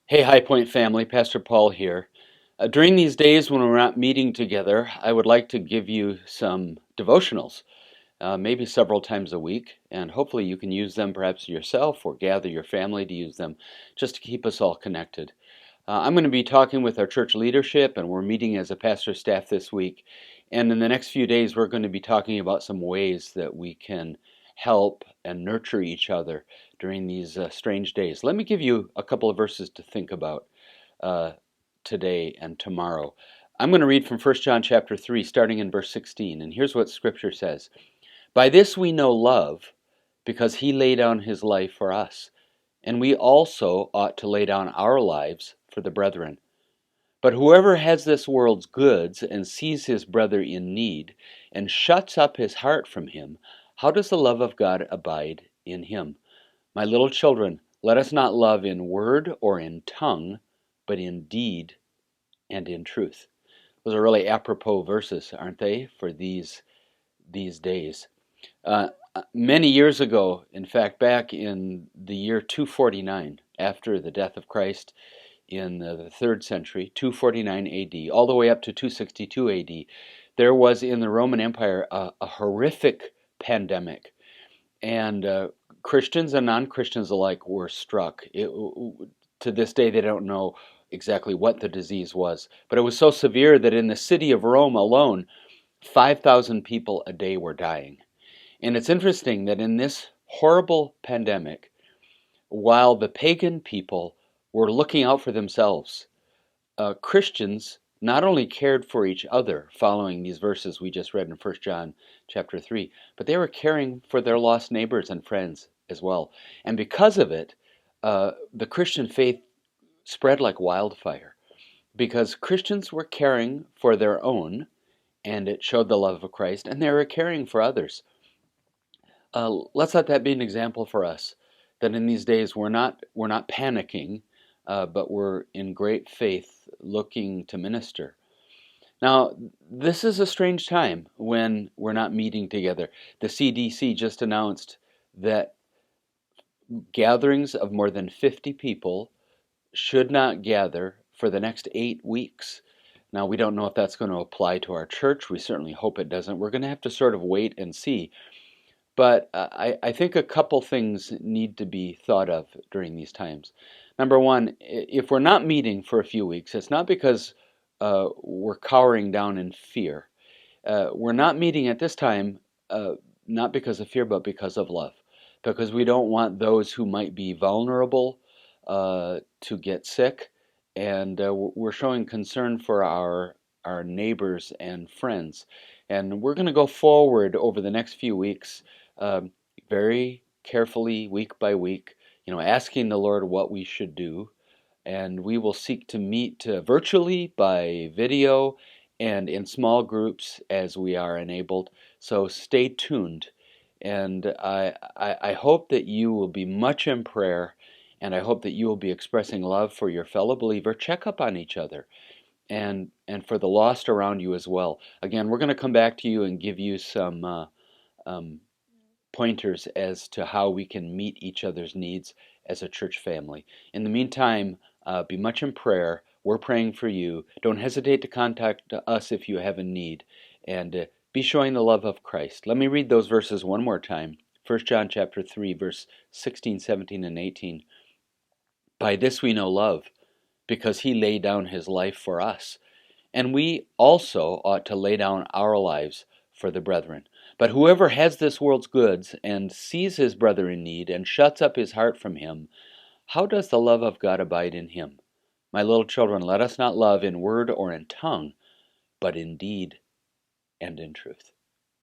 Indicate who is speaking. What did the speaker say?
Speaker 1: Hey, High Point family, Pastor Paul here. During these days when we're not meeting together, I would like to give you some devotionals, maybe several times a week, and hopefully you can use them perhaps yourself or gather your family to use them just to keep us all connected. I'm going to be talking with our church leadership, and we're meeting as a pastor staff this week. And in the next few days, we're going to be talking about some ways that we can help and nurture each other during these strange days. Let me give you a couple of verses to think about uh, today and tomorrow. I'm going to read from 1 John chapter 3, starting in verse 16. And here's what Scripture says. By this we know love, because he laid down his life for us, and we also ought to lay down our lives for the brethren. But whoever has this world's goods and sees his brother in need and shuts up his heart from him, how does the love of God abide in him? My little children, let us not love in word or in tongue, but in deed and in truth. Those are really apropos verses, aren't they, for these days? Many years ago, in fact, back in the year 249, after the death of Christ in the 3rd century, 249 AD, all the way up to 262 AD, there was in the Roman Empire a horrific pandemic. And Christians and non-Christians alike were struck. To this day, they don't know exactly what the disease was, but it was so severe that in the city of Rome alone, 5,000 people a day were dying. And it's interesting that in this horrible pandemic, while the pagan people were looking out for themselves, Christians not only cared for each other, following these verses we just read in 1 John chapter 3, but they were caring for their lost neighbors and friends as well. And because of it, the Christian faith spread like wildfire, because Christians were caring for their own, and it showed the love of Christ, and they were caring for others. Let's let that be an example for us, that in these days we're not panicking, but we're in great faith looking to minister. Now, this is a strange time when we're not meeting together. The CDC just announced that gatherings of more than 50 people should not gather for the next 8 weeks. Now, we don't know if that's going to apply to our church. We certainly hope it doesn't. We're going to have to sort of wait and see. But I think a couple things need to be thought of during these times. Number one, if we're not meeting for a few weeks, it's not because we're cowering down in fear. We're not meeting at this time, not because of fear, but because of love. Because we don't want those who might be vulnerable to get sick, and we're showing concern for our neighbors and friends. And we're going to go forward over the next few weeks, um, very carefully, week by week, asking the Lord what we should do. And we will seek to meet virtually by video and in small groups as we are enabled. So stay tuned. And I hope that you will be much in prayer, and I hope that you will be expressing love for your fellow believer. Check up on each other and for the lost around you as well. Again, we're going to come back to you and give you some um, pointers as to how we can meet each other's needs as a church family. In the meantime, be much in prayer. We're praying for you. Don't hesitate to contact us if you have a need, and be showing the love of Christ. Let me read those verses one more time. 1 John chapter 3, verse 16, 17, and 18. By this we know love, because he laid down his life for us, and we also ought to lay down our lives for the brethren. But whoever has this world's goods and sees his brother in need and shuts up his heart from him, how does the love of God abide in him? My little children, let us not love in word or in tongue, but in deed and in truth.